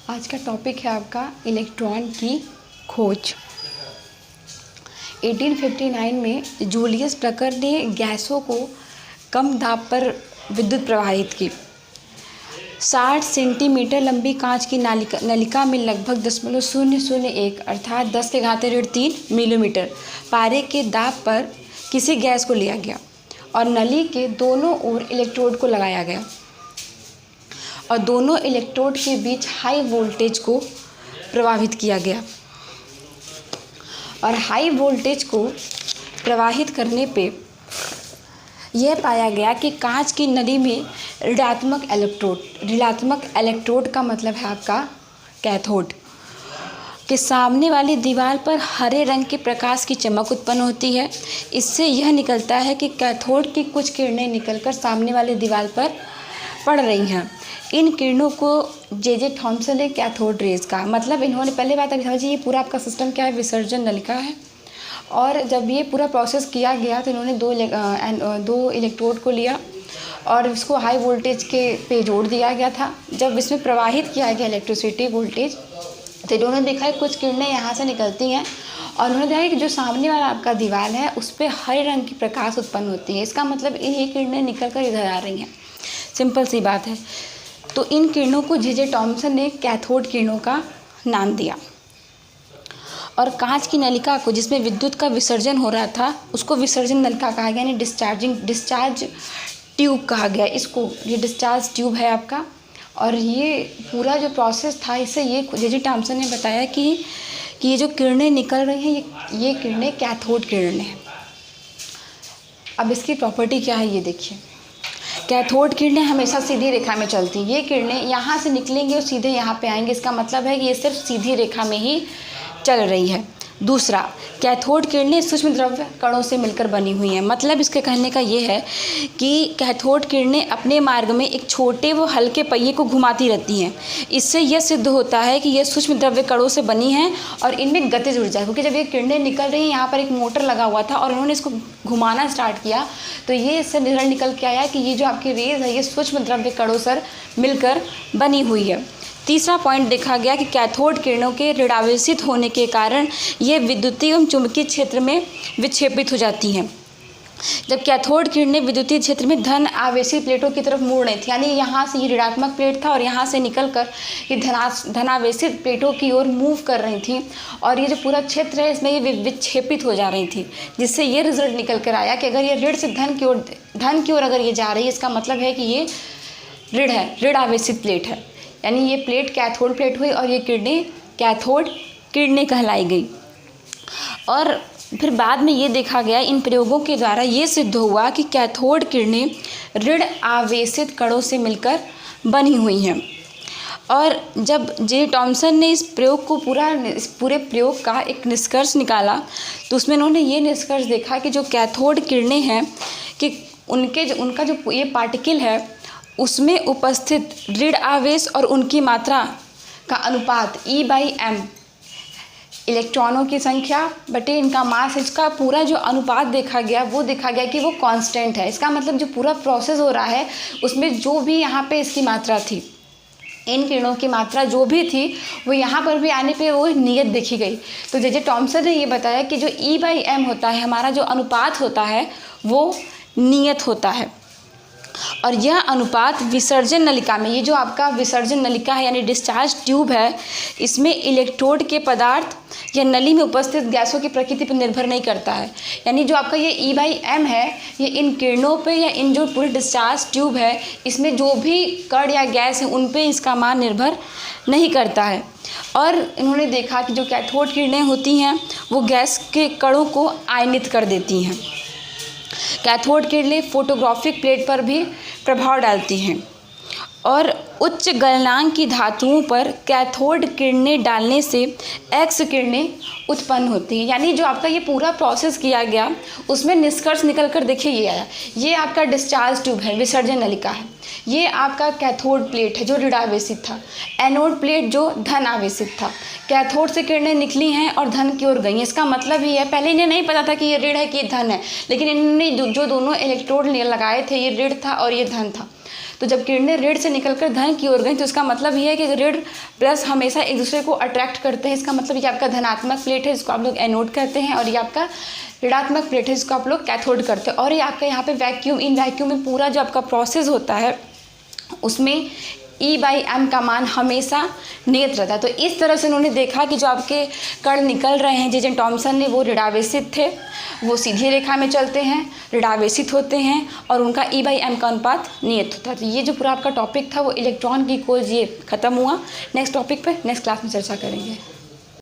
आज का टॉपिक है आपका इलेक्ट्रॉन की खोज। 1859 में जूलियस ब्रकर ने गैसों को कम दाब पर विद्युत प्रवाहित की। 60 सेंटीमीटर लंबी कांच की नलिका में लगभग 0.001 अर्थात 10⁻³ मिलीमीटर पारे के दाब पर किसी गैस को लिया गया और नली के दोनों ओर इलेक्ट्रोड को लगाया गया और दोनों इलेक्ट्रोड के बीच हाई वोल्टेज को प्रवाहित किया गया और हाई वोल्टेज को प्रवाहित करने पे यह पाया गया कि कांच की नली में ऋणात्मक इलेक्ट्रोड का मतलब है आपका कैथोड के सामने वाली दीवार पर हरे रंग के प्रकाश की चमक उत्पन्न होती है। इससे यह निकलता है कि कैथोड की कुछ किरणें निकलकर सामने वाली दीवार पर पड़ रही हैं। इन किरणों को जे थॉमसन ने कैथोड रेज का मतलब इन्होंने पहले बात अभी समझिए, ये पूरा आपका सिस्टम क्या है, विसर्जन नलिका है। और जब ये पूरा प्रोसेस किया गया तो इन्होंने दो इलेक्ट्रोड को लिया और इसको हाई वोल्टेज के पे जोड़ दिया गया था। जब इसमें प्रवाहित किया गया इलेक्ट्रिसिटी वोल्टेज तो इन्होंने देखा कि कुछ किरणें यहाँ से निकलती हैं और उन्होंने देखा कि जो सामने वाला आपका दीवार है उस पर हरे रंग की प्रकाश उत्पन्न होती है। इसका मतलब ये किरणें निकल कर इधर आ रही हैं। सिंपल सी बात है। तो इन किरणों को जे थॉमसन ने कैथोड किरणों का नाम दिया और कांच की नलिका को जिसमें विद्युत का विसर्जन हो रहा था उसको विसर्जन नलिका कहा गया, यानी डिस्चार्ज ट्यूब कहा गया इसको। ये डिस्चार्ज ट्यूब है आपका और ये पूरा जो प्रोसेस था इससे ये जे थॉमसन ने बताया कि ये जो किरणें निकल रही हैं ये किरणें कैथोड किरणें हैं। अब इसकी प्रॉपर्टी क्या है ये देखिए। कैथोड किरणें हमेशा सीधी रेखा में चलती हैं। ये किरणें यहाँ से निकलेंगी और सीधे यहाँ पे आएंगे। इसका मतलब है कि ये सिर्फ सीधी रेखा में ही चल रही है। दूसरा, कैथोड किरणें सूक्ष्म द्रव्य कणों से मिलकर बनी हुई हैं। मतलब इसके कहने का ये है कि कैथोड किरणें अपने मार्ग में एक छोटे व हल्के पहिए को घुमाती रहती हैं। इससे यह सिद्ध होता है कि यह सूक्ष्म द्रव्य कणों से बनी हैं और इनमें गतिज ऊर्जा, क्योंकि जब ये किरणें निकल रही हैं यहाँ पर एक मोटर लगा हुआ था और उन्होंने इसको घुमाना स्टार्ट किया तो ये इससे रिजल्ट निकल के आया कि ये जो आपकी रेज है ये सूक्ष्म द्रव्य कणों से मिलकर बनी हुई है। तीसरा पॉइंट देखा गया कि कैथोड किरणों के ऋणावेशित होने के कारण ये विद्युतीय एवं चुंबकीय क्षेत्र में विक्षेपित हो जाती हैं। जब कैथोड किरणें विद्युतीय क्षेत्र में धन आवेशित प्लेटों की तरफ मुड़ रही थी, यानी यहाँ से ये ऋणात्मक प्लेट था और यहाँ से निकलकर ये धनावेशित प्लेटों की ओर मूव कर रही थी और ये जो पूरा क्षेत्र है इसमें ये विक्षेपित हो जा रही थी, जिससे ये रिजल्ट निकल कर आया कि अगर ये ऋण से धन की ओर अगर ये जा रही है इसका मतलब है कि ये ऋण है, ऋण आवेशित प्लेट है। यानी ये प्लेट कैथोड प्लेट हुई और ये किरणें कैथोड किरणें कहलाई गई। और फिर बाद में ये देखा गया, इन प्रयोगों के द्वारा ये सिद्ध हुआ कि कैथोड किरणें ऋण आवेशित कणों से मिलकर बनी हुई हैं। और जब जे थॉमसन ने इस पूरे प्रयोग का एक निष्कर्ष निकाला तो उसमें उन्होंने ये निष्कर्ष देखा कि जो कैथोड किरणें हैं कि उनका जो ये पार्टिकल है उसमें उपस्थित ऋण आवेश और उनकी मात्रा का अनुपात E/m, इलेक्ट्रॉनों की संख्या बटे इनका मास, इसका पूरा जो अनुपात देखा गया वो देखा गया कि वो कांस्टेंट है। इसका मतलब जो पूरा प्रोसेस हो रहा है उसमें जो भी यहाँ पे इसकी मात्रा थी, इन किरणों की मात्रा जो भी थी वो यहाँ पर भी आने पे वो नियत देखी गई। तो जे थॉमसन ने ये बताया कि जो E/m होता है, हमारा जो अनुपात होता है वो नियत होता है और यह अनुपात विसर्जन नलिका में, ये जो आपका विसर्जन नलिका है यानी डिस्चार्ज ट्यूब है, इसमें इलेक्ट्रोड के पदार्थ या नली में उपस्थित गैसों की प्रकृति पर निर्भर नहीं करता है। यानी जो आपका ये E/m है ये इन किरणों पे या इन जो पूरे डिस्चार्ज ट्यूब है इसमें जो भी कण या गैस है उन पे इसका मान निर्भर नहीं करता है। और इन्होंने देखा कि जो कैथोड किरणें होती हैं वो गैस के कणों को आयनित कर देती हैं। कैथोड किरणें फोटोग्राफिक प्लेट पर भी प्रभाव डालती हैं और उच्च गलनांक की धातुओं पर कैथोड किरणें डालने से एक्स किरणें उत्पन्न होती हैं। यानी जो आपका ये पूरा प्रोसेस किया गया उसमें निष्कर्ष निकल कर देखिए ये आया, ये आपका डिस्चार्ज ट्यूब है, विसर्जन नलिका है, ये आपका कैथोड प्लेट है जो ऋण आवेशित था, एनोड प्लेट जो धन आवेशित था। कैथोड से किरणें निकली हैं और धन की ओर गई। इसका मतलब ये है, पहले इन्हें नहीं पता था कि ये ऋण है कि ये धन है, लेकिन इन्होंने जो दोनों इलेक्ट्रोड लगाए थे ये ऋण था और ये धन था। तो जब किरणें ऋण से निकलकर धन की ओर गई तो इसका मतलब ये है कि ऋण प्लस हमेशा एक दूसरे को अट्रैक्ट करते हैं। इसका मतलब ये आपका धनात्मक प्लेट है जिसको आप लोग एनोड करते हैं, और ये आपका ऋणात्मक प्लेट है जिसको आप लोग कैथोड करते हैं। और ये आपका यहाँ पे वैक्यूम, इन वैक्यूम में पूरा जो आपका प्रोसेस होता है उसमें E/m का मान हमेशा नियत रहता है। तो इस तरह से उन्होंने देखा कि जो आपके कण निकल रहे हैं जे टॉमसन ने, वो ऋणावेशित थे, वो सीधी रेखा में चलते हैं, ऋणावेशित होते हैं और उनका E/m का अनुपात नियत होता है। तो ये जो पूरा आपका टॉपिक था वो इलेक्ट्रॉन की खोज ये खत्म हुआ। नेक्स्ट टॉपिक पे नेक्स्ट क्लास में चर्चा करेंगे।